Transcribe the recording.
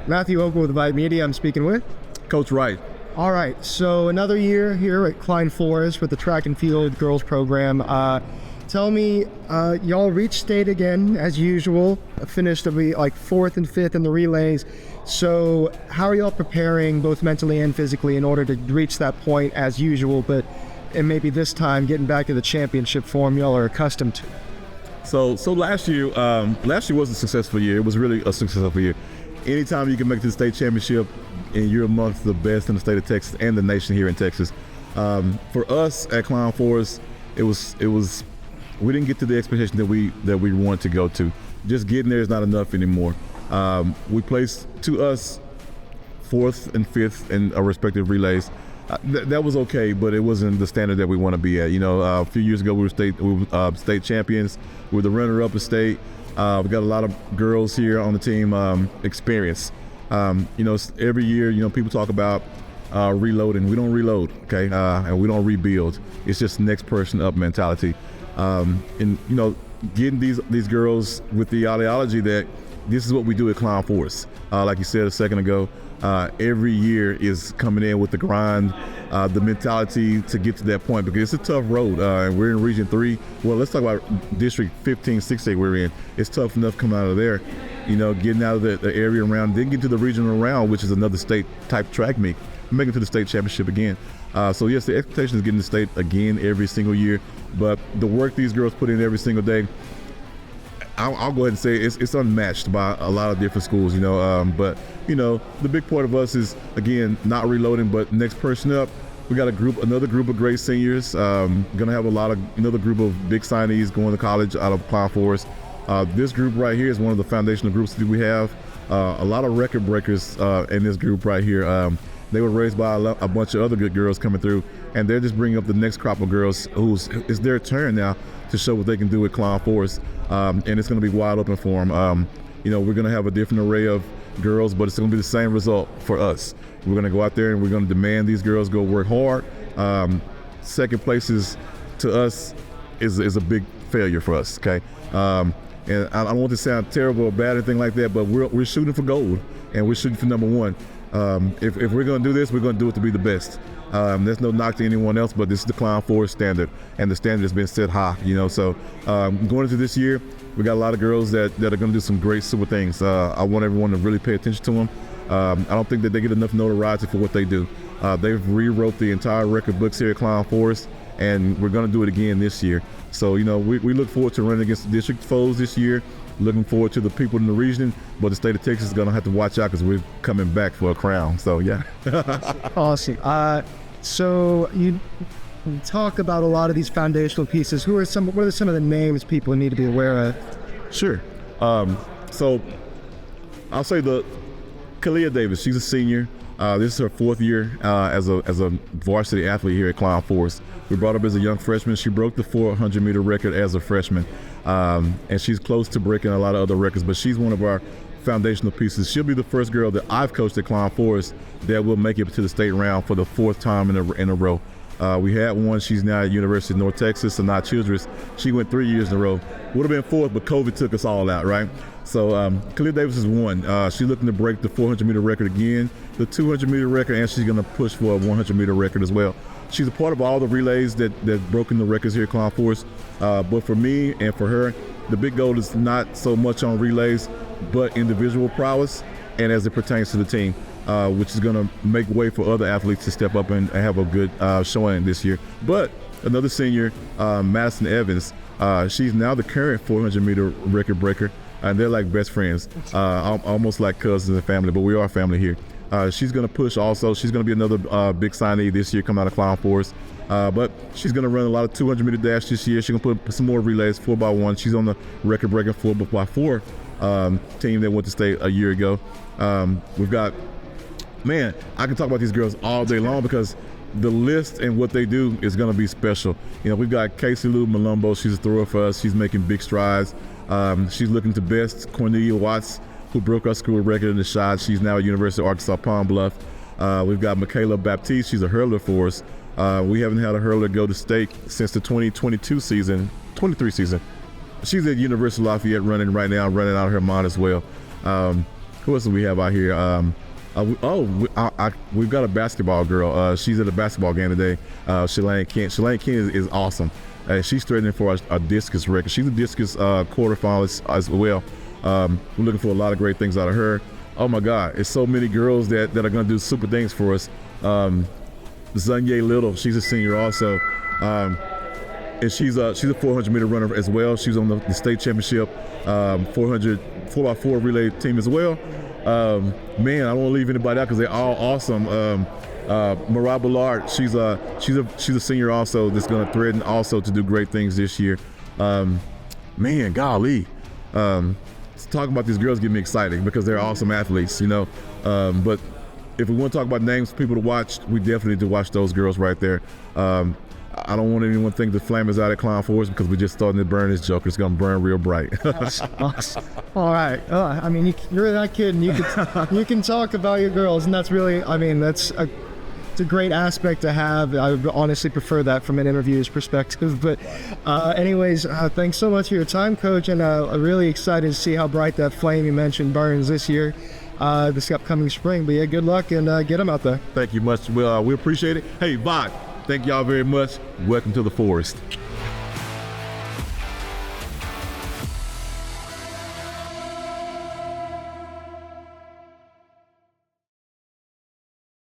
Matthew Ogle with VYPE Media. I'm speaking with Coach Wright. All right, so another year here at Klein Forest with the track and field girls program. Tell me, y'all reached state again as usual, finished to be like 4th and 5th in the relays. So how are y'all preparing both mentally and physically in order to reach that point as usual, and maybe this time getting back to the championship form y'all are accustomed to? So last year was a successful year. It was really a successful year. Anytime you can make it to the state championship and you're amongst the best in the state of Texas and the nation here in Texas. For us at Klein Forest, it was we didn't get to the expectation that we wanted to go to. Just getting there is not enough anymore. We placed, to us, 4th and 5th in our respective relays. That was okay, but it wasn't the standard that we want to be at. You know, a few years ago we were state champions. We were the runner-up of state. We got a lot of girls here on the team, experience. You know, every year, you know, people talk about reloading. We don't reload, okay, and we don't rebuild. It's just next person up mentality. And you know, getting these girls with the ideology that this is what we do at Klein Forest. Like you said a second ago, every year is coming in with the grind, the mentality to get to that point, because it's a tough road. And we're in Region 3. Well, let's talk about District 15, 16 we're in. It's tough enough coming out of there, you know, getting out of the area around, then get to the regional round, which is another state type track meet, making it to the state championship again. So yes, the expectation is getting to state again every single year, but the work these girls put in every single day, I'll go ahead and say it's unmatched by a lot of different schools, you know. But you know, the big part of us is, again, not reloading, but next person up. We got another group of great seniors. Gonna have another group of big signees going to college out of Klein Forest. This group right here is one of the foundational groups that we have. A lot of record breakers in this group right here. They were raised by a bunch of other good girls coming through, and they're just bringing up the next crop of girls it's their turn now to show what they can do with Klein Forest, and it's going to be wide open for them. You know, we're going to have a different array of girls, but it's going to be the same result for us. We're going to go out there and we're going to demand these girls go work hard. Second place to us is a big failure for us, okay? And I don't want to sound terrible or bad or anything like that, but we're shooting for gold, and we're shooting for number one. If we're going to do this, we're going to do it to be the best. There's no knock to anyone else, but this is the Klein Forest standard, and the standard has been set high, you know. So going into this year, we got a lot of girls that are going to do some great super things. I want everyone to really pay attention to them. I don't think that they get enough notoriety for what they do. They've rewrote the entire record books here at Klein Forest, and we're going to do it again this year. So, you know, we look forward to running against the district foes this year. Looking forward to the people in the region, but the state of Texas is going to have to watch out because we're coming back for a crown. So, yeah. Awesome. So you talk about a lot of these foundational pieces. What are some of the names people need to be aware of? Sure. So I'll say Kalia Davis. She's a senior. This is her 4th year as a varsity athlete here at Klein Forest. We brought her up as a young freshman. She broke the 400-meter record as a freshman, and she's close to breaking a lot of other records, but she's one of our foundational pieces. She'll be the first girl that I've coached at Klein Forest that will make it to the state round for the 4th time in a row. We had one. She's now at University of North Texas, Sanaa Childress. She went 3 years in a row. Would have been 4th, but COVID took us all out, right? So Kalia Davis is one. She's looking to break the 400-meter record again, the 200-meter record, and she's going to push for a 100-meter record as well. She's a part of all the relays that broken the records here at Klein Forest. But for me and for her, the big goal is not so much on relays, but individual prowess, and as it pertains to the team, which is going to make way for other athletes to step up and have a good showing this year. But another senior, Madison Evans, she's now the current 400-meter record breaker, and they're like best friends, almost like cousins and family, but we are family here. She's going to push also. She's going to be another big signee this year coming out of Klein Forest. But she's going to run a lot of 200-meter dash this year. She's going to put some more relays, 4x1. She's on the record-breaking 4x4 team that went to state a year ago. We've got, man, I can talk about these girls all day long because the list and what they do is going to be special. You know, we've got Casey Lou Malumbo. She's a thrower for us. She's making big strides. She's looking to best Cornelia Watts, who broke our school record in the shot. She's now at University of Arkansas Palm Bluff. We've got Michaela Baptiste. She's a hurler for us. We haven't had a hurler go to state since the 2022 season, 23 season. She's at University of Lafayette running right now, running out of her mind as well. Who else do we have out here? We've got a basketball girl. She's at a basketball game today. Shannon Kent. Shannon Kent is awesome. She's threatening for a discus record. She's a discus quarterfinalist as well. We're looking for a lot of great things out of her. Oh my God, it's so many girls that are going to do super things for us. Zanye Little, she's a senior also. And she's a 400-meter runner as well. She's on the state championship 4x4 relay team as well. Man, I don't want to leave anybody out because they're all awesome. Mariah Ballard, she's a senior also that's going to threaten also to do great things this year. Man, golly, talking about these girls get me excited because they're awesome athletes, you know. But if we want to talk about names, people to watch, we definitely need to watch those girls right there. I don't want anyone to think the flame is out at Klein Forest because we're just starting to burn this joker. It's going to burn real bright. All right. I mean, you're not kidding. You can talk about your girls, and that's really, I mean, it's a great aspect to have. I would honestly prefer that from an interviewer's perspective. But anyways, thanks so much for your time, Coach, and I'm really excited to see how bright that flame you mentioned burns this year, this upcoming spring. But yeah, good luck and get them out there. Thank you much. We appreciate it. Hey, VYPE, thank y'all very much. Welcome to the forest.